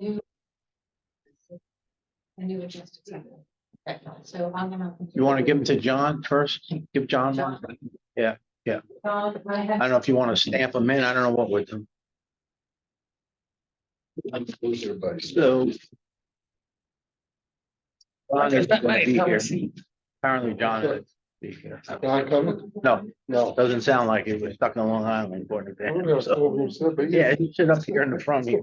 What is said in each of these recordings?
I knew it just. So I'm gonna. You want to give them to John first? Give John one? Yeah. I I don't know if you want to stamp them in. I don't know what with them. So. John is gonna be here. Apparently John is. Be here. No, doesn't sound like it. We're stuck in Long Island. According to him. So, yeah, you sit up here in the front here.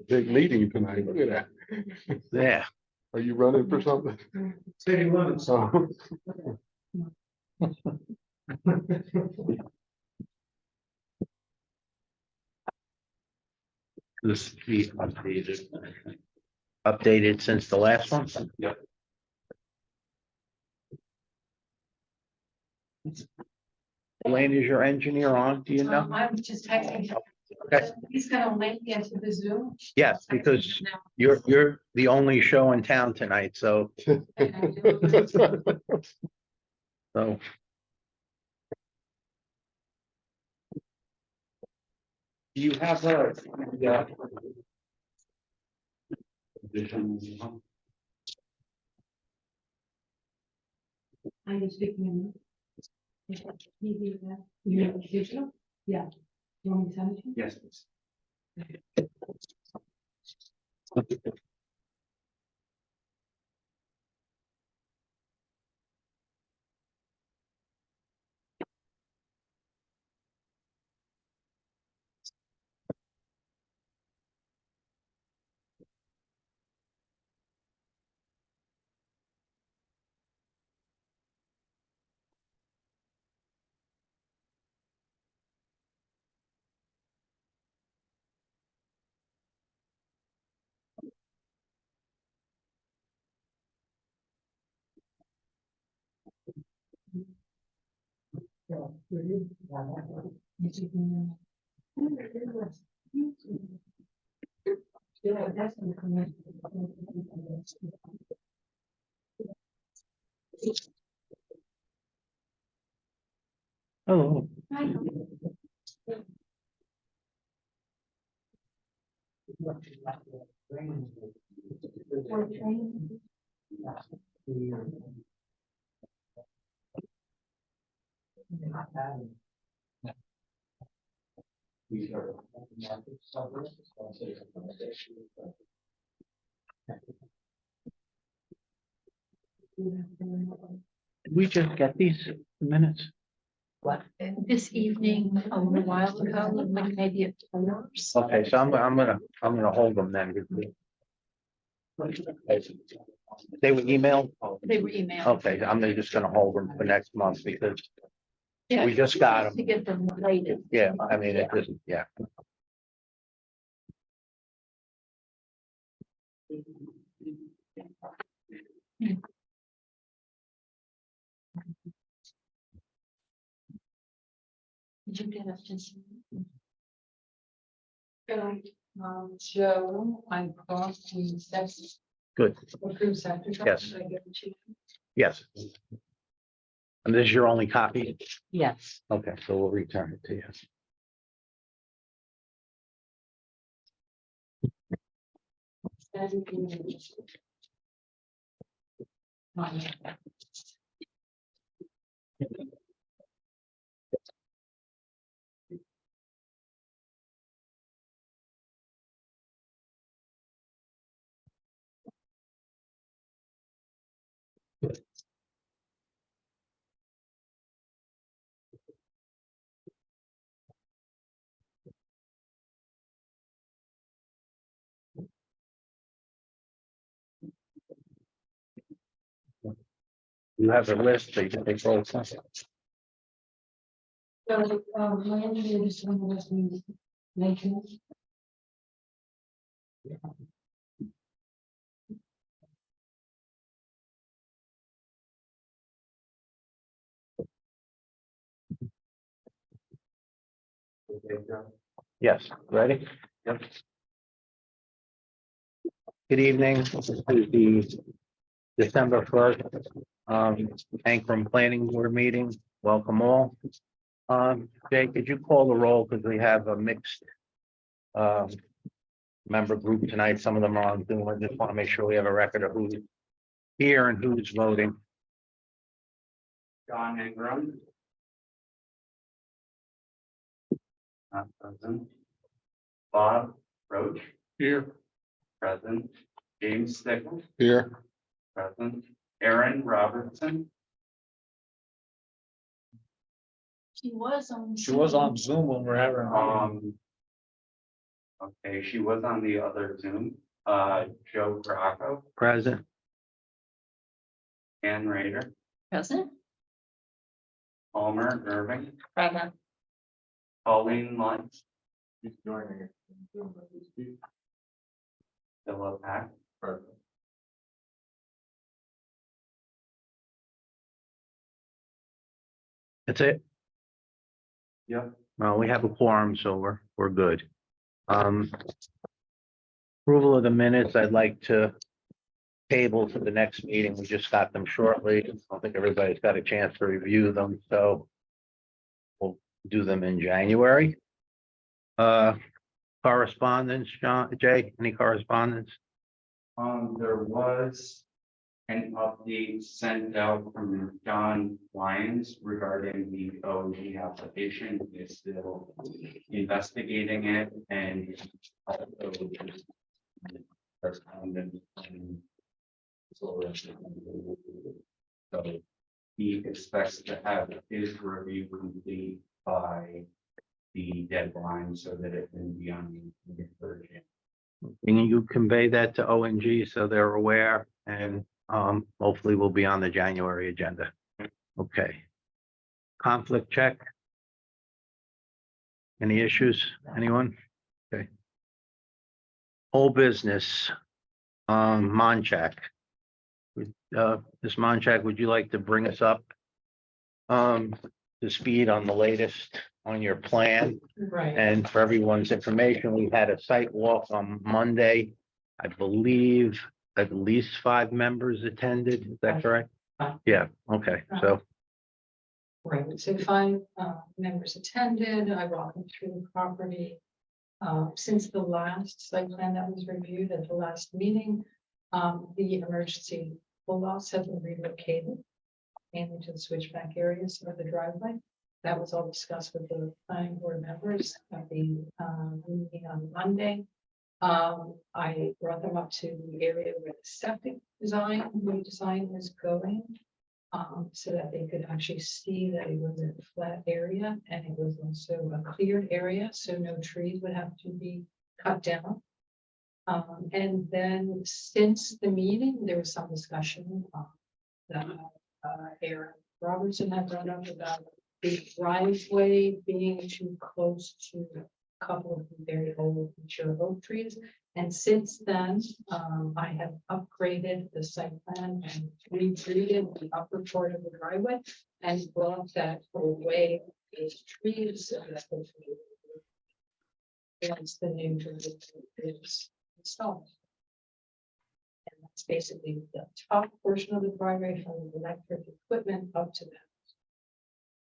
Big meeting tonight, look at that. Yeah. Are you running for something? City limits. So, This be updated. Updated since the last one? Yep. Elaine, is your engineer on? Do you know? I'm just texting him. Okay. He's gonna link into the Zoom. Yes, because you're the only show in town tonight, so. So. Do you have a? Yeah. Are you speaking? You digital? Yeah. You want me to send it to you? Yes, please. Oh. Did we just get these minutes? This evening, a little while ago, like maybe at 4. Okay, so I'm gonna hold them then. They were emailed? They were emailed. Okay, I'm just gonna hold them for next month because Yeah, we just got to them. get them related. Yeah, I mean, it just, yeah. Did you get us just? Joe, I thought we said. Good. Approved sector. Yes. Should I give it to you? Yes. And this is your only copy? Yes. Okay, so we'll return it to you. You have a list, so you can take all some. So, my engineer just wanted us to mention. Yes, ready? Yep. Good evening. This is the December 1st, Ankrum Planning Board meeting. Welcome all. Jay, could you call the roll, because we have a mixed member group tonight. Some of them are on Zoom. I just want to make sure we have a record of who's here and who's voting. John Ingram. Not present. Bob Roach, Here. present. James Stickles, Here. present. Aaron Robertson, She was on. She was on Zoom when we're having. okay, she was on the other Zoom. Joe Graco, Present. Ann Rader, Present. Palmer Irving, Present. Pauline Lutz, He's joining it. Philip Hack, That's it. Yep. Well, we have a quorum, so we're good. Approval of the minutes, I'd like to table for the next meeting. We just got them shortly. I don't think everybody's got a chance to review them, so we'll do them in January. Correspondence, Jay, any correspondence? There was an update sent out from John Lyons regarding the OG application. He's still investigating it and also correspondence. So he expects to have his review complete by the deadline so that it can be on the version. Can you convey that to ONG so they're aware, and hopefully we'll be on the January agenda. Okay. Conflict check. Any issues? Anyone? Okay. Whole business. Monchak. Ms. Monchak, would you like to bring us up to speed on the latest on your plan? Right, And for everyone's information, we had a site walk on Monday. I believe at least 5 members attended. Is that correct? Yeah, okay, so, right. So 5 members attended. I walked them through the property. Since the last site plan that was reviewed at the last meeting, the emergency pull-offs have been relocated mainly to the switchback areas of the driveway. That was all discussed with the planning board members at the meeting on Monday. I brought them up to the area where the septic redesign is going. So that they could actually see that it was a flat area and it was also a cleared area, so no trees would have to be cut down. And then since the meeting, there was some discussion that Aaron Robertson had brought up about the driveway being too close to a couple of very old mature oak trees. And since then, I have upgraded the site plan and retreated the upper part of the driveway and brought that away these trees. So that once the new driveway is installed. And that's basically the top portion of the driveway from the electric equipment up to that.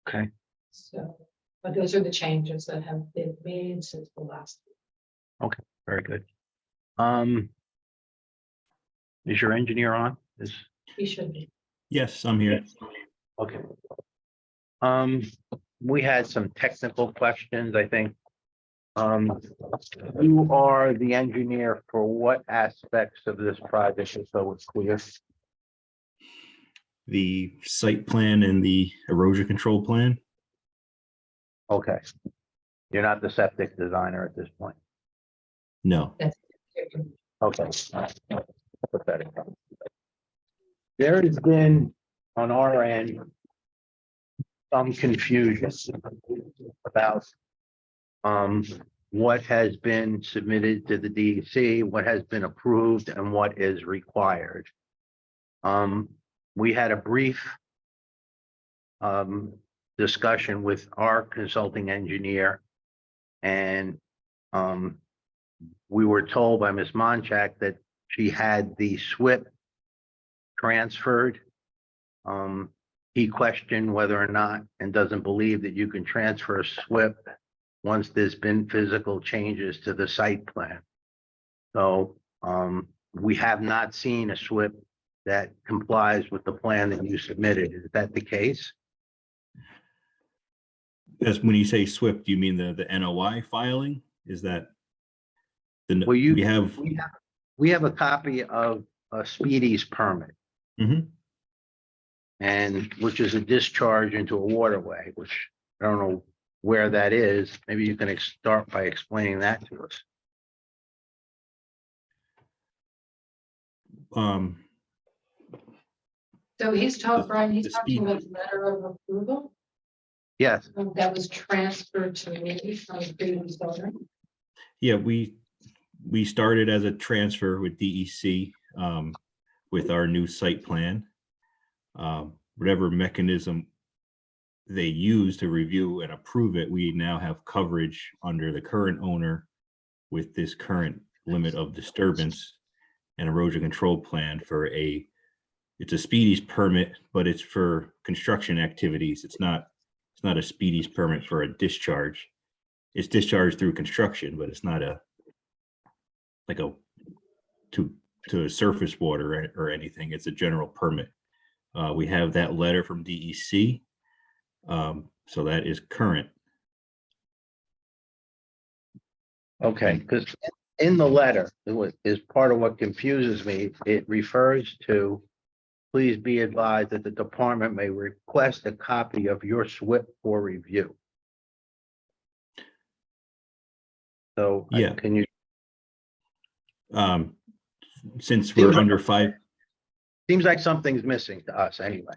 okay. So, but those are the changes that have been made since the last. Very good. Is your engineer on? We should be. Yes, I'm here. Okay. We had some technical questions, I think. You are the engineer for what aspects of this project, so it's clear? The site plan and the erosion control plan. Okay. You're not the septic designer at this point. No. Okay. Pathetic. There has been, on our end, some confusion about what has been submitted to the DEC, what has been approved, and what is required. We had a brief discussion with our consulting engineer, and we were told by Ms. Monchak that she had the SWIP transferred he questioned whether or not and doesn't believe that you can transfer a SWIP once there's been physical changes to the site plan. So, we have not seen a SWIP that complies with the plan that you submitted. Is that the case? As when you say SWIP, do you mean the NOI filing? Is that? Well, we have a copy of a Speedy's permit. Mhm. And which is a discharge into a waterway, which I don't know where that is. Maybe you can start by explaining that to us. So he's talking, Brian, the he's talking speed- about the letter of approval Yes, that was transferred to me from the previous owner. Yeah, we started as a transfer with DEC with our new site plan. Whatever mechanism they use to review and approve it, we now have coverage under the current owner with this current limit of disturbance and erosion control plan for it's a Speedy's permit, but it's for construction activities. It's not a Speedy's permit for a discharge. It's discharged through construction, but it's not to surface water or anything. It's a general permit. We have that letter from DEC. So that is current. okay, because in the letter, is part of what confuses me. It refers to, please be advised that the department may request a copy of your SWIP for review. So Yeah. can you, Since we're Seems like under five, seems like something's missing to us anyway.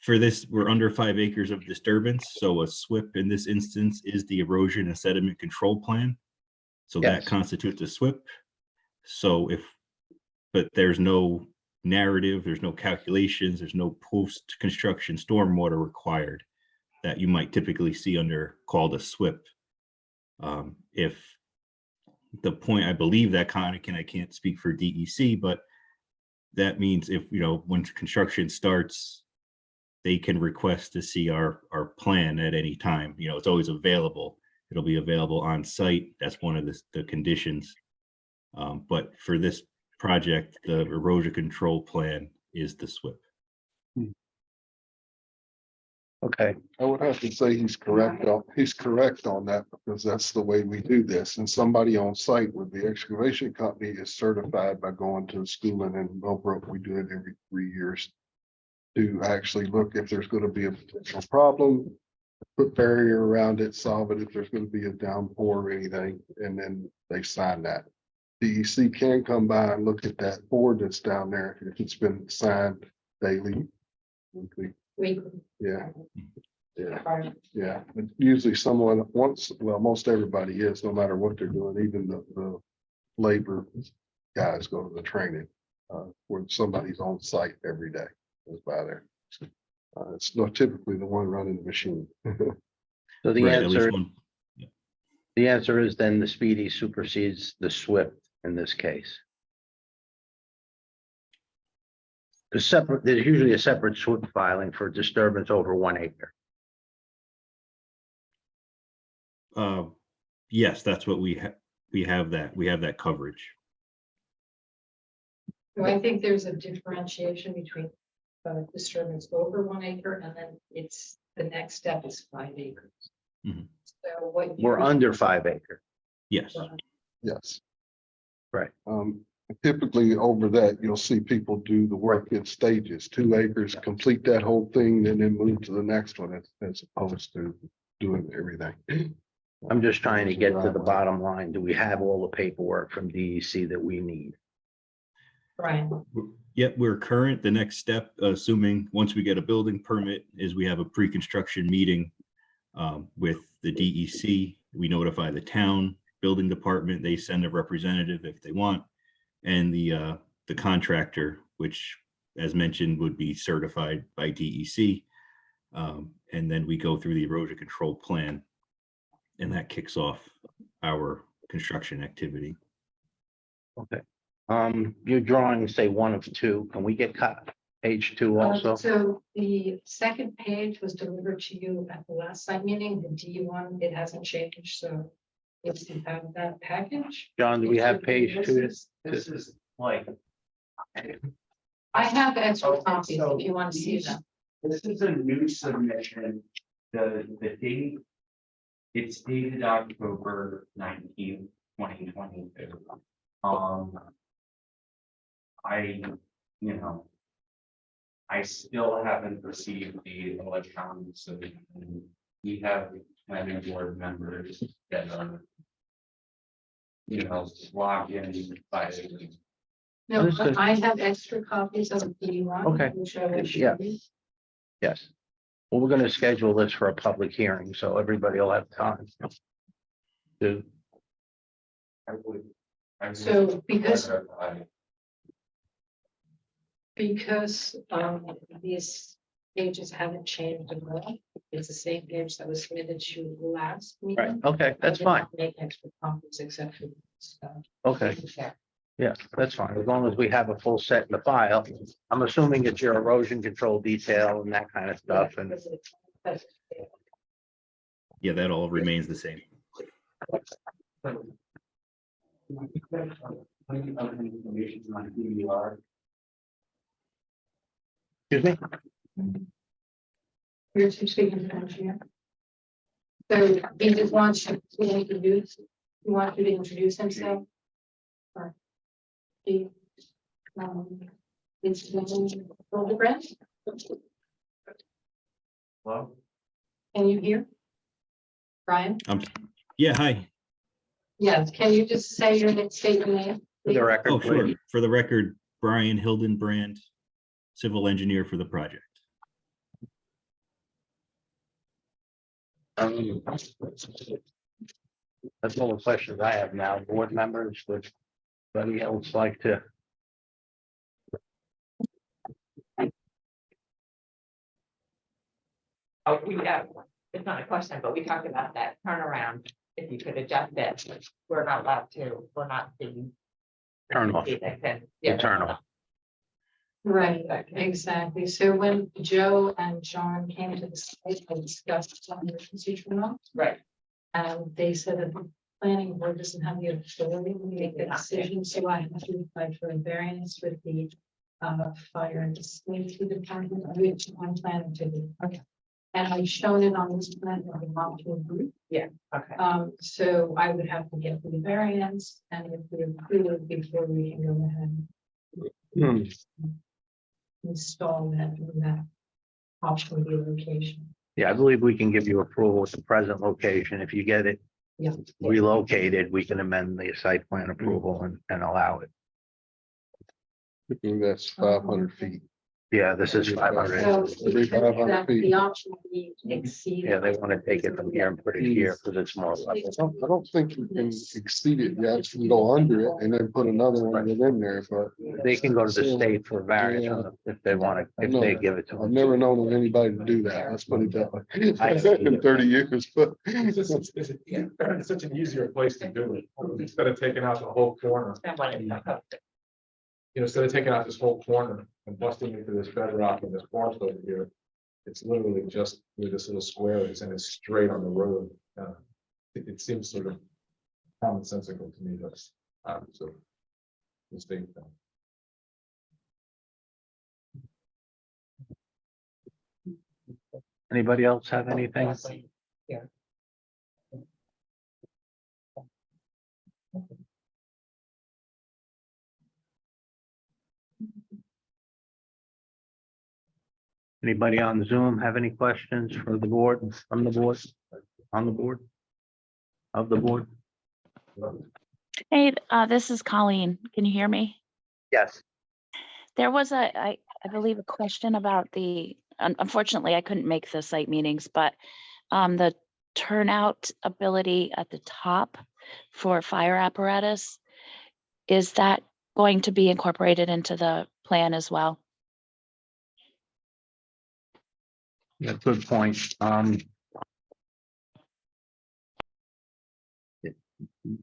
for this, we're under 5 acres of disturbance. So a SWIP in this instance is the erosion and sediment control plan. So that Yes. constitutes a SWIP. So but there's no narrative, there's no calculations, there's no post-construction stormwater required that you might typically see under called a SWIP. If the point, I believe that kind of I can't speak for DEC, but that means if, when construction starts, they can request to see our plan at any time. It's always available. It'll be available on site. That's one of the conditions. But for this project, the erosion control plan is the SWIP. Okay, I would have to say he's correct on that because that's the way we do this. And somebody on site with the excavation company is certified by going to schooling in Millbrook. We do it every 3 years to actually look if there's going to be a potential problem, put barrier around it, solve it if there's going to be a downpour or anything, and then they sign that. DEC can come by and look at that board that's down there if it's been signed daily. Weekly. Yeah. Yeah, yeah. But usually someone most everybody is, no matter what they're doing, even the labor guys go to the training where somebody's on site every day goes by there. It's not typically the one running the machine. so the Right, at least answer, one. the answer is then the Speedy supersedes the SWIP in this case. There's usually a separate SWIP filing for disturbance over 1 acre. Yes, that's what we have. We have that coverage. So I think there's a differentiation between disturbance over 1 acre and then the next step is 5 acres. Mhm. So what We're under 5 acre. Yes. Yes. Right. Typically over that, you'll see people do the work in stages, 2 acres, complete that whole thing, and then move to the next one as opposed to doing everything. I'm just trying to get to the bottom line. Do we have all the paperwork from DEC that we need? Brian, Yep, we're current. The next step, assuming once we get a building permit, is we have a pre-construction meeting with the DEC. We notify the town building department. They send a representative if they want, and the contractor, which, as mentioned, would be certified by DEC. And then we go through the erosion control plan, and that kicks off our construction activity. Okay. Your drawings say 1 of 2. Can we get page 2 also? So the second page was delivered to you at the last site meeting, the D1, it hasn't changed, so if you have that package. John, do we have page 2? This is like. I have extra Okay, copies so if you want to see these- them. This is a new submission, the date. It's dated October 19th, 2022. I, you know. I still haven't received the electronic submission. We have planning board members that are. You know, logged in by. No, Understood. but I have extra copies of the D1. Okay. Which I will show Yeah. you. Yes. Well, we're gonna schedule this for a public hearing, so everybody will have time. To, I would. So because clarify. Because these pages haven't changed at all, it's the same page that was submitted to you last right, meeting. okay, that's I did fine. not Make extra copies except for this. Okay, yeah, that's fine. As long as we have a full set in the file. I'm assuming it's your erosion control detail and that kind of stuff and. Yeah, that all remains the same. Information on who you are. Excuse me? You're speaking to engineer. So he just wants you to introduce, he wants you to introduce himself. Or he, it's Hildebrand, Hello? can you hear? Brian? Yeah, hi. Yes, can you just say your name, state your name? For the record, Oh, sure. please. For the record, Brian Hildenbrand, civil engineer for the project. That's all the questions I have now. Board members, would anybody else like to? Oh, it's not a question, but we talked about that turnaround. If you could adjust it, we're not allowed to, we're not the. Turn off. Yeah. Turn off. Right, exactly. So when Joe and John came to the site, they discussed some emergency turn-off. Right. They said that the planning board doesn't have the authority to make the decision, so I have to apply for a variance with the fire and safety department, which I'm planning to do. Okay. And I've shown it on this plan of the mountain group. Okay. So I would have to get the variance and if we approve it before we can go ahead. Install that option B location. Yeah, I believe we can give you approval with the present location. If you get it Yeah. relocated, we can amend the site plan approval and allow it. I think that's 500 feet. Yeah, this is 500. So Every 500 that feet. the option B exceed. Yeah, they want to take it from here and put it here because it's more level. I don't think you can exceed it. You actually go under it and then put another one in there, but They can go to the state for variance on it if they want to, if they give it to I've them. never known of anybody to do that. Let's put it that I- way. In 30 years, but. It's such an easier place to do it, instead of taking out the whole corner, And when it's not posted. instead of taking out this whole corner and busting into this bedrock and this forest over here. It's literally just with this little square, and it's straight on the road. It seems sort of commonsensical to me, that's, so. Mistake. Anybody else have anything? Yeah. Anybody on Zoom have any questions for the board, from the board, on the board? Of the board? Hey, this is Colleen. Can you hear me? Yes. There was I believe, a question about unfortunately, I couldn't make the site meetings, but the turnout ability at the top for fire apparatus, is that going to be incorporated into the plan as well? Yeah, good point.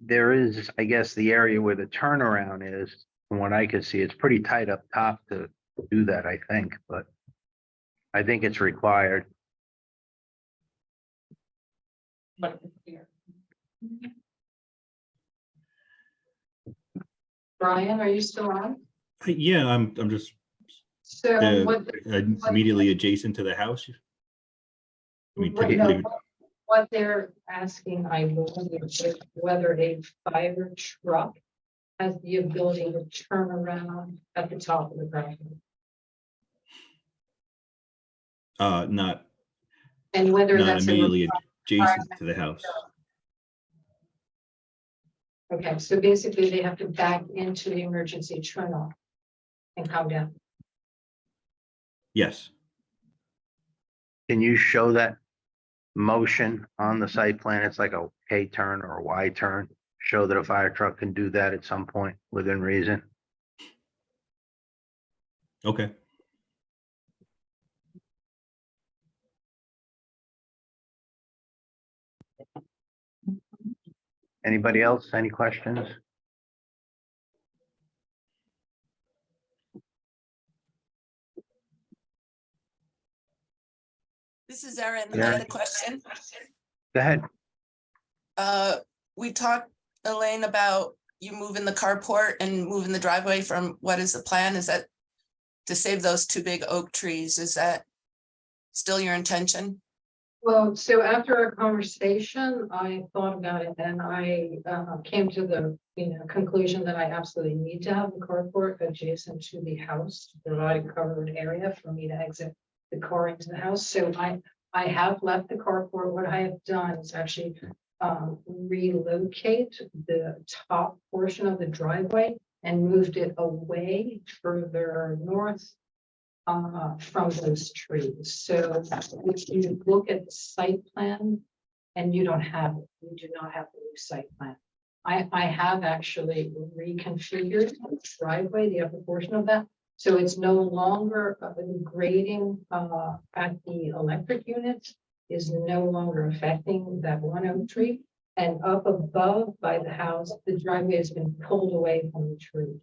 There is, I guess, the area where the turnaround is, from what I could see, it's pretty tight up top to do that, I think, but I think it's required. But it's here. Brian, are you still on? Yeah, I'm just So the- what, immediately adjacent to the house. I mean, what- typically, no, what they're asking, I believe, is whether a fire truck has the ability to turn around at the top of the property. not And whether not that's. immediately adjacent to the house. Okay, so basically they have to back into the emergency turn off and come down. Yes, Can you show that motion on the site plan? It's like a K turn or a Y turn. Show that a fire truck can do that at some point within reason. okay. Anybody else? Any questions? This is Erin. I Yeah. had a question. Go ahead. We talked, Elaine, about you moving the carport and moving the driveway from, what is the plan? Is that to save those two big oak trees? Is that still your intention? Well, so after our conversation, I thought about it and I came to the, conclusion that I absolutely need to have the carport adjacent to the house to provide a covered area for me to exit the car into the house. So I have left the carport. What I have done is actually relocate the top portion of the driveway and moved it away further north from those trees. So if you look at the site plan and you don't have it, you do not have the new site plan. I have actually reconfigured the driveway, the upper portion of that. So it's no longer the grading at the electric units is no longer affecting that one oak tree. And up above by the house, the driveway has been pulled away from the tree.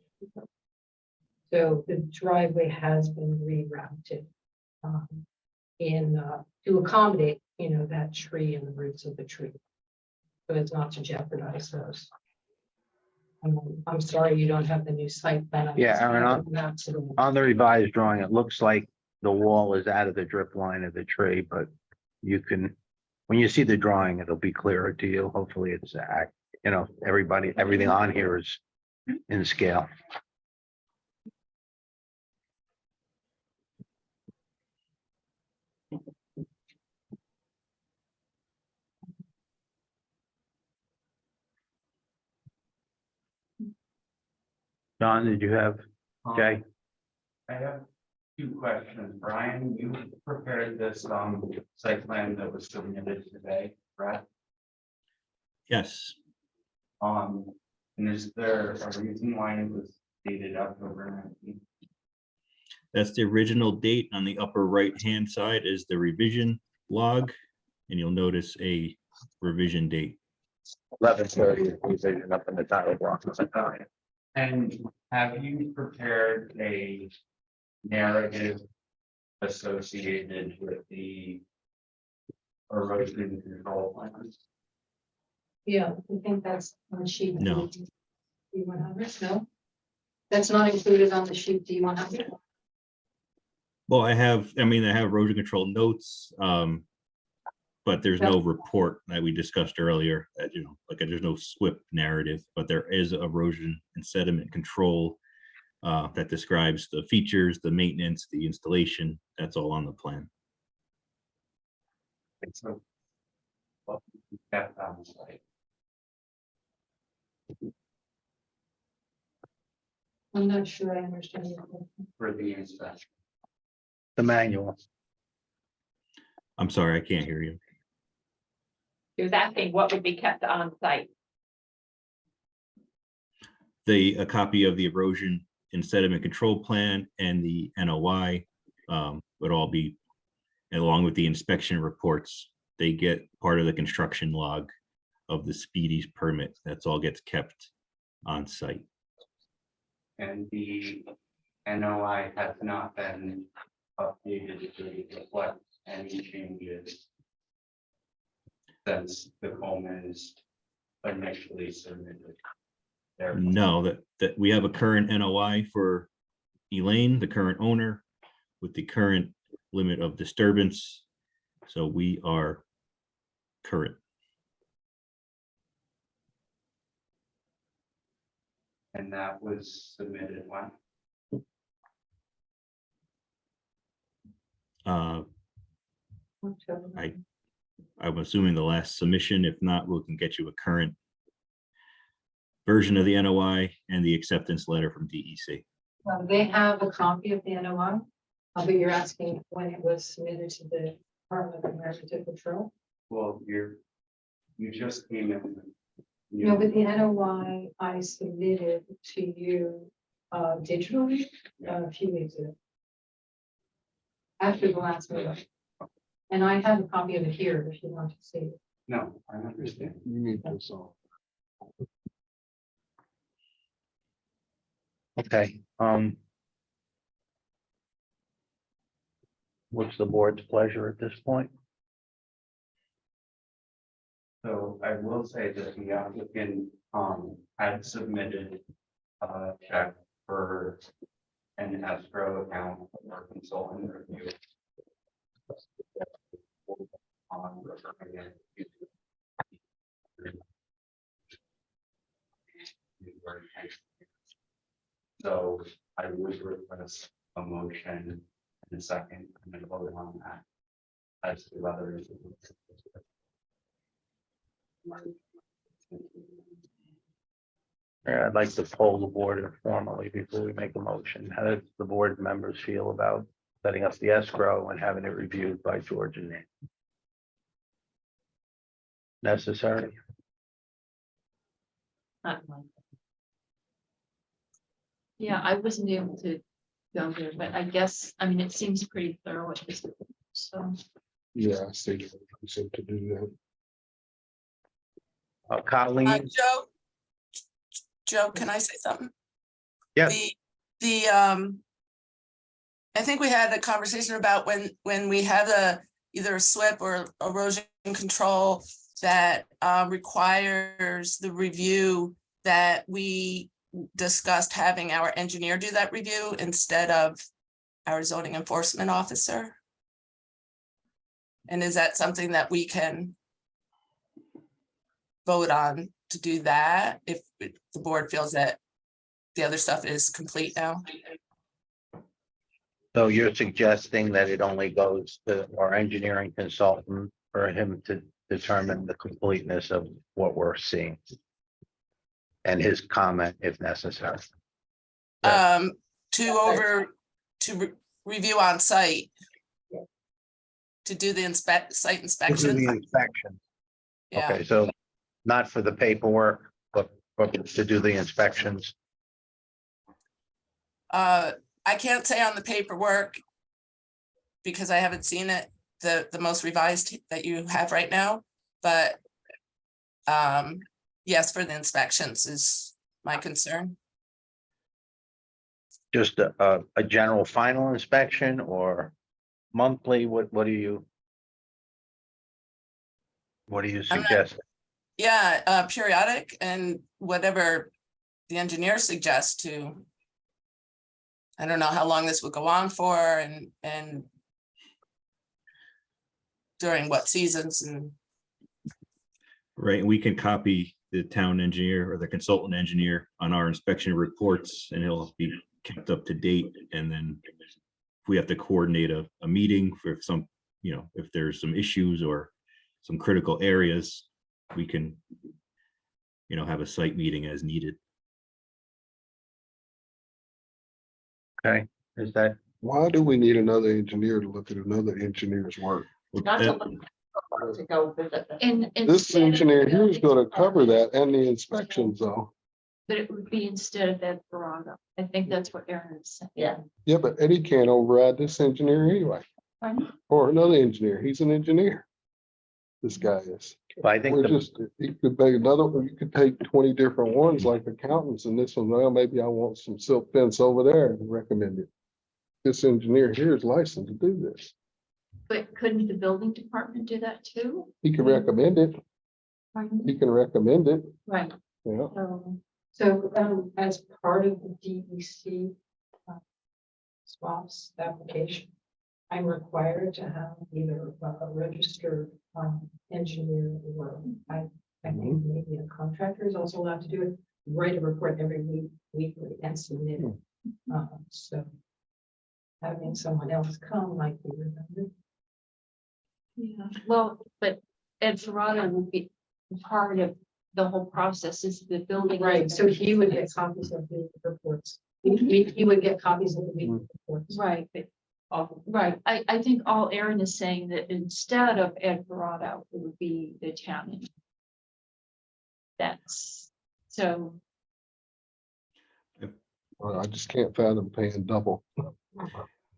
So the driveway has been rerouted to accommodate, that tree and the roots of the tree. So as not to jeopardize those. I'm sorry you don't have the new site plan. Yeah, Aaron, on the revised drawing, it looks like the wall is out of the drip line of the tree, but you can, when you see the drawing, it'll be clearer to you. Hopefully it's, everything on here is in scale. Don, did you have, Jay? I have two questions. Brian, you prepared this site plan that was submitted today, right? Yes, And is there a reason why it was dated October 19th? that's the original date. On the upper right-hand side is the revision log, and you'll notice a revision date. 11:30 revision up in the title block. And have you prepared a narrative associated with the erosion control plans? Yeah, I think that's on sheet. No. D100, no? That's not included on the sheet D100. Well, I have erosion control notes, but there's no report that we discussed earlier, that, there's no SWIP narrative, but there is erosion and sediment control that describes the features, the maintenance, the installation. That's all on the plan. So, well, that sounds like I'm not sure I understand your question. for the inspection. The manual. I'm sorry, I can't hear you. He was asking what would be kept on site. A copy of the erosion and sediment control plan and the NOI would all be, along with the inspection reports, they get part of the construction log of the Speedies permit. That's all gets kept on site. And the NOI has not been updated to reflect any changes since the Coleman's initially submitted. No, that we have a current NOI for Elaine, the current owner, with the current limit of disturbance. So we are current. And that was submitted when? I'm assuming the last submission. If not, we can get you a current version of the NOI and the acceptance letter from E DEC. They have a copy of the NOI, but you're asking when it was submitted to the Department of Environmental Control? Well, you just came in. No, but the NOI I submitted to you digitally a few weeks ago. After the last meeting. And I have a copy of it here if you want to see it. No, I understand. You need this on. Okay, what's the board's pleasure at this point? So I will say that the applicant had submitted a check for an escrow account for consultant review. On referring it to- So I would request a motion in a second and then vote on that. As to whether. I'd like to poll the board informally before we make a motion. How does the board members feel about setting up the escrow and having it reviewed by George and Nate? Necessary? Yeah, I wasn't able to go there, but I guess, I mean, it seems pretty thorough at this point, so. Yeah, I stated to do that. Colleen? Joe, can I say something? Yeah. I think we had a conversation about when we have either a SWIP or erosion control that requires the review, that we discussed having our engineer do that review instead of our zoning enforcement officer. And is that something that we can vote on to do that if the board feels that the other stuff is complete now? So you're suggesting that it only goes to our engineering consultant for him to determine the completeness of what we're seeing? And his comment if necessary. To review on site. To do the site To do inspection. the inspection. Yeah, Okay, so not for the paperwork, but to do the inspections. I can't say on the paperwork. Because I haven't seen it, the most revised that you have right now, but. Yes, for the inspections is my concern. Just a general final inspection or monthly? What do you suggest? Yeah, periodic and whatever the engineer suggests to. I don't know how long this would go on for and. During what seasons and. Right, we can copy the town engineer or the consultant engineer on our inspection reports and it'll be kept up to date. And then if we have to coordinate a meeting for some, if there's some issues or some critical areas, we can, have a site meeting as needed. Okay, is that, Why do we need another engineer to look at another engineer's work? Not to look, to go visit them. And. This instead of engineer the here is building gonna cover department, that and the inspections though. But it would be instead of Ed Baraga. I think that's what Aaron is saying. Yeah. Yeah, but Eddie can't override this engineer anyway, Pardon? or another engineer. He's an engineer. this guy is. But I think We're the, just, you could make another, you could take 20 different ones like accountants and this one, well, maybe I want some silk fence over there and recommend it. This engineer here is licensed to do this. But couldn't the building department do that too? He can recommend it. He can recommend it, Right. yeah. So as part of the DEC swaps application, I'm required to have either a registered engineer or I think maybe a contractor is also allowed to do it, write a report every weekly and submit it. So having someone else come might be redundant. Yeah, well, but Ed Ferrata will be part of the whole process is the building. Right, so he would get copies of the reports. He would get copies of the weekly reports. Right, but, right, I think all Aaron is saying that instead of Ed Ferrata, it would be the town. engineer. That's, so, I just can't fathom paying double.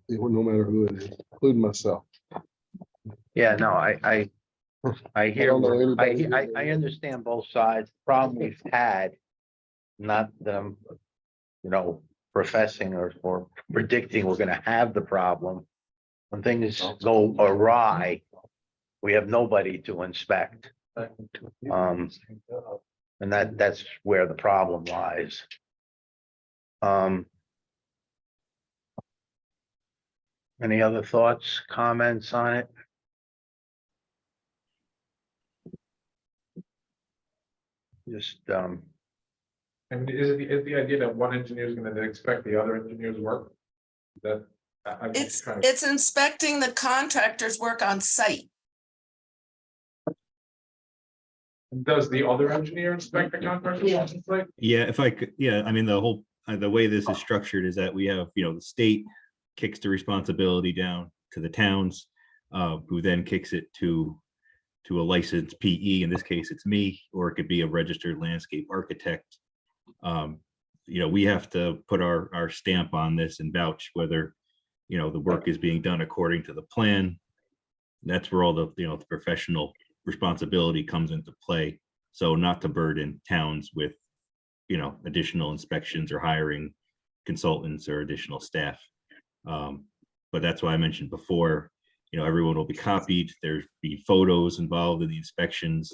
No matter who it is, including myself. yeah, no, I hear, don't know anybody I understand both sides. The problem we've had, not them, you know, professing or predicting we're gonna have the problem. When things go awry, we have nobody to inspect. And that's where the problem lies. Any other thoughts, comments on it? Just, I mean, is the idea that one engineer is gonna then expect the other engineer's work? That. I'm just trying to- It's inspecting the contractor's work on site. Does the other engineer inspect the contractor? Yeah. Yeah, if I could, yeah, I mean, the whole, the way this is structured is that we have, you know, the state kicks the responsibility down to the towns, who then kicks it to a licensed PE. In this case, it's me, or it could be a registered landscape architect. You know, we have to put our stamp on this and vouch whether, you know, the work is being done according to the plan. That's where all the, you know, the professional responsibility comes into play. So not to burden towns with, you know, additional inspections or hiring consultants or additional staff. But that's why I mentioned before, you know, everyone will be copied. There'll be photos involved in the inspections.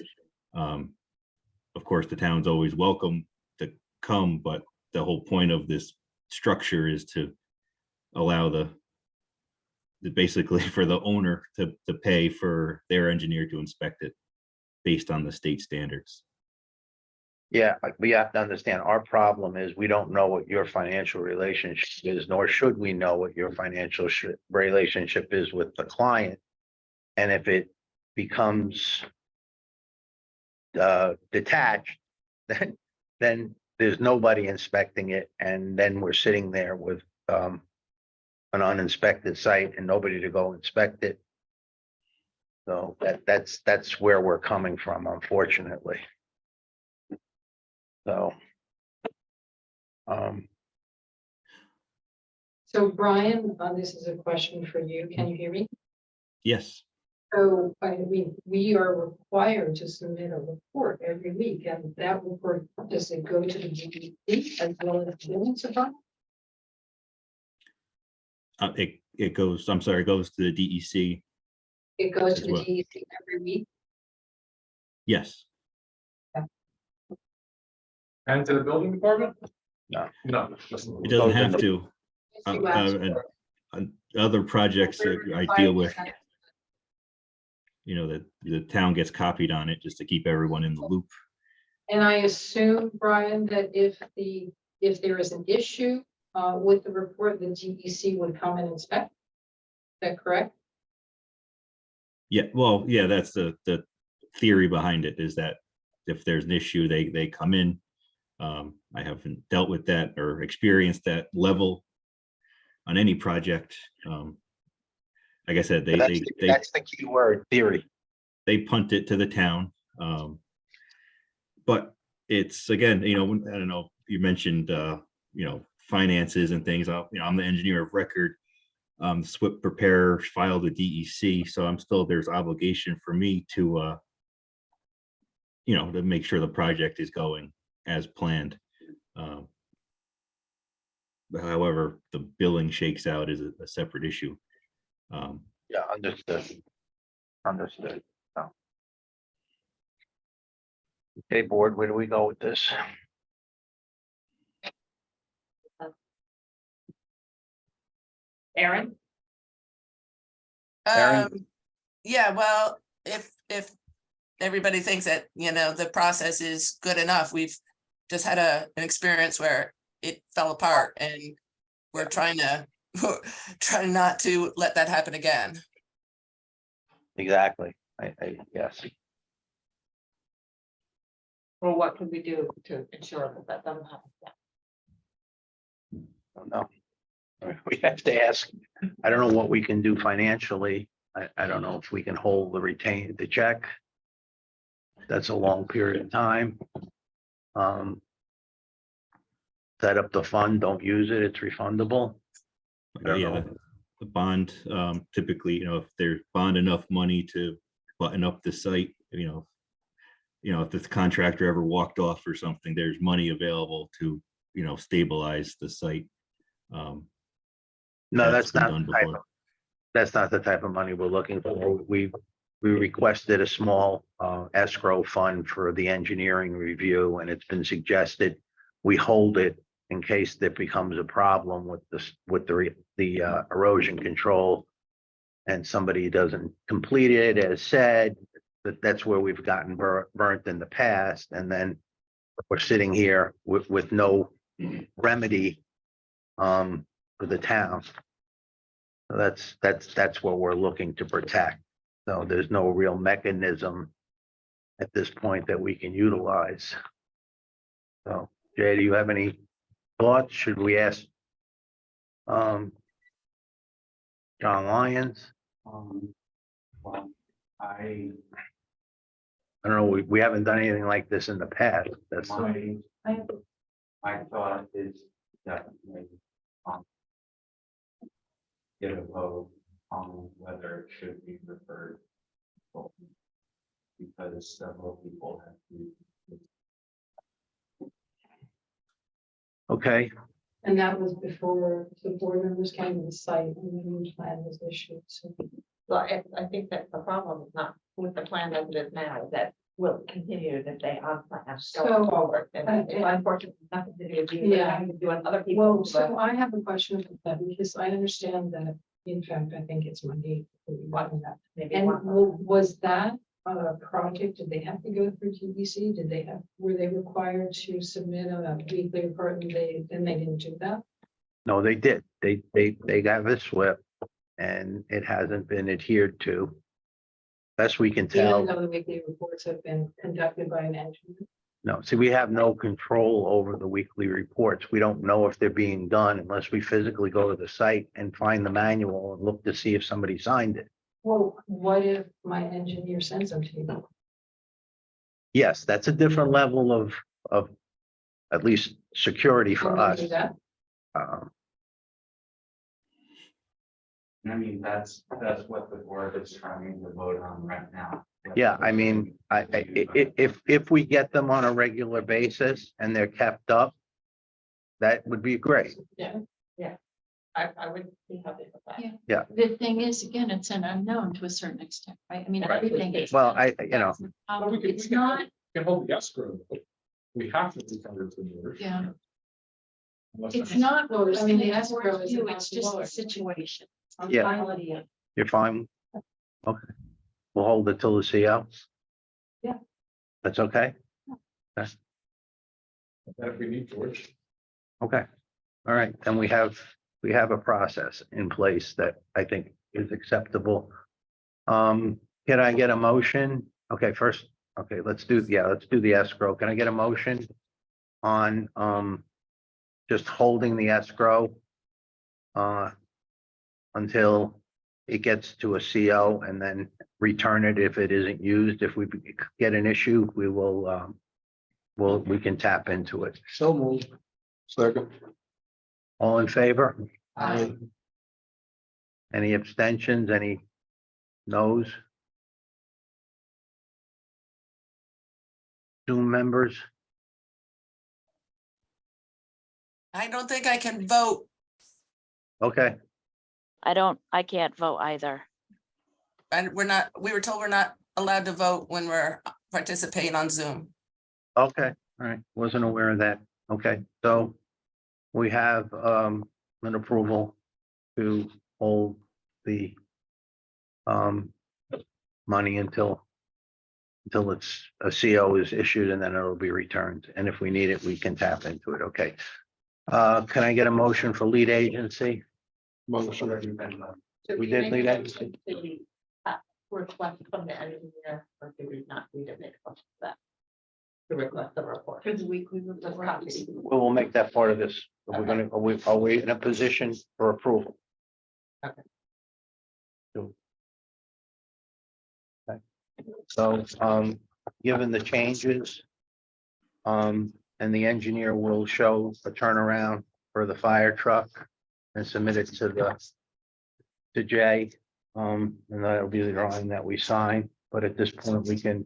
Of course, the town's always welcome to come, but the whole point of this structure is to allow basically for the owner to pay for their engineer to inspect it based on the state standards. yeah, we have to understand, our problem is we don't know what your financial relationship is, nor should we know what your financial relationship is with the client. And if it becomes detached, then there's nobody inspecting it, and then we're sitting there with an uninspected site and nobody to go inspect it. So that's where we're coming from, unfortunately. So. So Brian, this is a question for you. Can you hear me? Yes, So, I mean, we are required to submit a report every week, and that report, does it go to the DEC as well as the building department? it goes, I'm sorry, it goes to the DEC. It goes to As the well. DEC every week. Yes, And to the building department? No. No. it doesn't have to. Yes, you asked And for it. other projects that I deal with, you know, that the town gets copied on it just to keep everyone in the loop. And I assume, Brian, that if there is an issue with the report, the DEC would come and inspect. Is that correct? Yeah, well, yeah, that's the theory behind it, is that if there's an issue, they come in. I haven't dealt with that or experienced that level on any project. Like I said, That's the key word, theory. they punt it to the town. But it's, again, you know, I don't know, you mentioned, you know, finances and things. I'm the engineer of record. SWIP preparer filed a DEC, so there's obligation for me to, to make sure the project is going as planned. However, the billing shakes out is a separate issue. Yeah, understood. Understood. So. Okay, board, where do we go with this? Aaron? Aaron? Yeah, well, if everybody thinks that, the process is good enough, we've just had an experience where it fell apart and we're trying not to let that happen again. Exactly. Yes. Well, what could we do to ensure that that doesn't happen? Don't know. We have to ask. I don't know what we can do financially. I don't know if we can hold the check. That's a long period of time. Set up the fund, don't use it, it's refundable. I don't Yeah, know. the bond, typically, if there's bond enough money to button up the site, if the contractor ever walked off or something, there's money available to, stabilize the site. No, That's been done before. That's not the type of money we're looking for. We requested a small escrow fund for the engineering review, and it's been suggested we hold it in case there becomes a problem with the erosion control and somebody doesn't complete it as said. That's where we've gotten burnt in the past, and then we're sitting here with no remedy for the town. So that's what we're looking to protect. So there's no real mechanism at this point that we can utilize. So Jay, do you have any thoughts? Should we ask John Lyons? Well, I don't know, we haven't done anything like this in the past. That's my thought is definitely get a vote on whether it should be referred. Because several people have to. okay. And that was before the board members came to the site and the new plan was issued, so. Well, I think that the problem is not with the plan as it is now, that will continue to stay on plan So, going forward. And it's unfortunately nothing to do with you, but Yeah. having to do with other Well, people. so I have a question about that because I understand that, in fact, I think it's Monday. Maybe And one. was that project, did they have to go through TBC? Were they required to submit a weekly report and they didn't do that? No, they did. They got the SWIP and it hasn't been adhered to. Best we can Even tell. though the weekly reports have been conducted by an engineer? No, see, we have no control over the weekly reports. We don't know if they're being done unless we physically go to the site and find the manual and look to see if somebody signed it. Well, what if my engineer sends them to you? Yes, that's a different level of at least security for Will they us. do that? I mean, that's what the board is trying to vote on right now. Yeah, I mean, if we get them on a regular basis and they're kept up, that would be great. I would be happy with that. Yeah. The thing is, again, it's an unknown to a certain extent, right? I mean, Right. everything is. Well, But we It's not, can hold the escrow, but we have to refund it to the voters. yeah, Unless it's that's- not, Well, I I mean, mean, the the escrow escrow is you, about it's to just lower. the situation. Yeah. Quality of- You're fine. Okay, we'll hold it till the CO. Yeah. That's okay. And if we need George, Okay, all right, then we have a process in place that I think is acceptable. Can I get a motion? Okay, first, okay, let's do the escrow. Can I get a motion on just holding the escrow until it gets to a CO and then return it if it isn't used? If we get an issue, we will we can tap into it. So moved. Second. All in favor? Aye. Any abstentions, any noes? Zoom members? I don't think I can vote. Okay, I can't vote either. And we were told we're not allowed to vote when we're participating on Zoom. okay, all right, wasn't aware of that. Okay, so we have an approval to hold the money until it's a CO is issued and then it'll be returned. And if we need it, we can tap into it. Okay. Can I get a motion for lead agency? Motion. We did lead agency. Request from the engineer, or do we not need to make a motion for that? To request the report. Because we were the Copies. We'll make that part of this. We're gonna, are we in a position for approval? Okay. So, given the changes, and the engineer will show a turnaround for the fire truck and submit it to Jay. And that'll be the drawing that we sign, but at this point,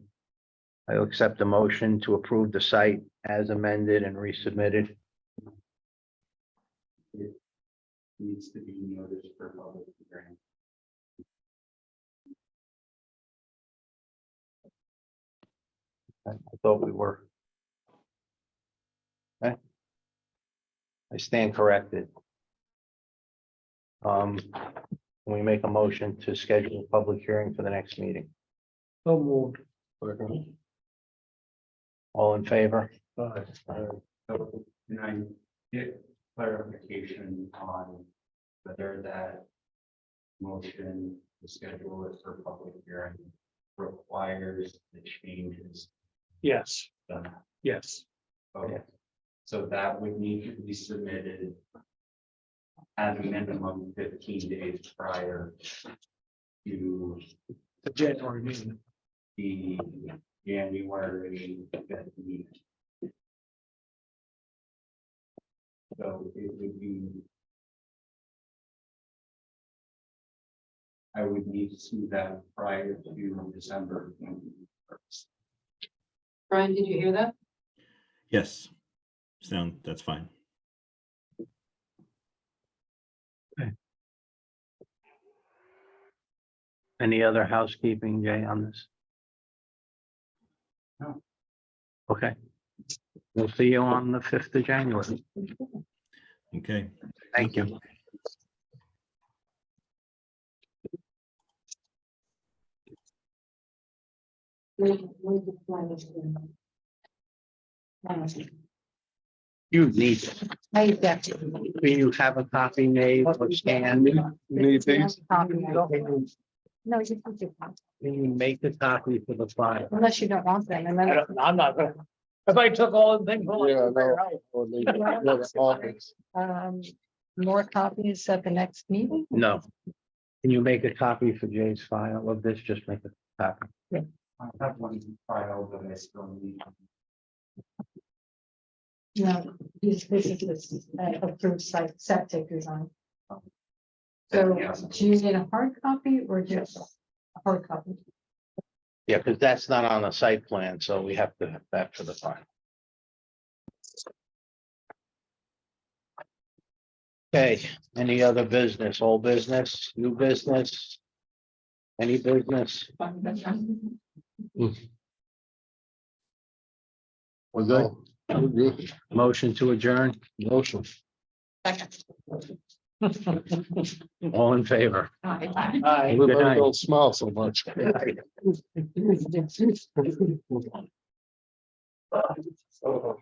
I'll accept the motion to approve the site as amended and resubmitted. It needs to be noticed for public hearing. I thought we were. Okay. I stand corrected. Can we make a motion to schedule a public hearing for the next meeting? So moved. All in favor? So can I get clarification on whether that motion to schedule it for public hearing requires the changes Yes, done? yes. Okay, so that would need to be submitted at a minimum 15 days prior to The January meeting. the January 5th meeting. So it would be. I would need to see that prior to December 21st. Brian, did you hear that? Yes. That's fine. Any other housekeeping, Jay, on this? No. Okay. We'll see you on the 5th of January. Okay. Thank you. You need, I got you. do you have a copy made or scanned? Need these? No, you can do that. Can you make the copy for the file? Unless you don't want them, and then. I'm not gonna, if I took all the things. Yeah, no. Or they go to office. More copies at the next meeting? No. Can you make a copy for Jay's file of this? Just make a copy. I have one file that I still need. No, this is this approved site septic design. So Yes. do you need a hard copy or just a hard copy? Yeah, because that's not on the site plan, so we have to have that for the file. Okay, any other business, old business, new business? Any business? Was that? We're good. Motion to adjourn, Motion. all in favor? Aye. Good Everybody night. don't smile so much. Oh.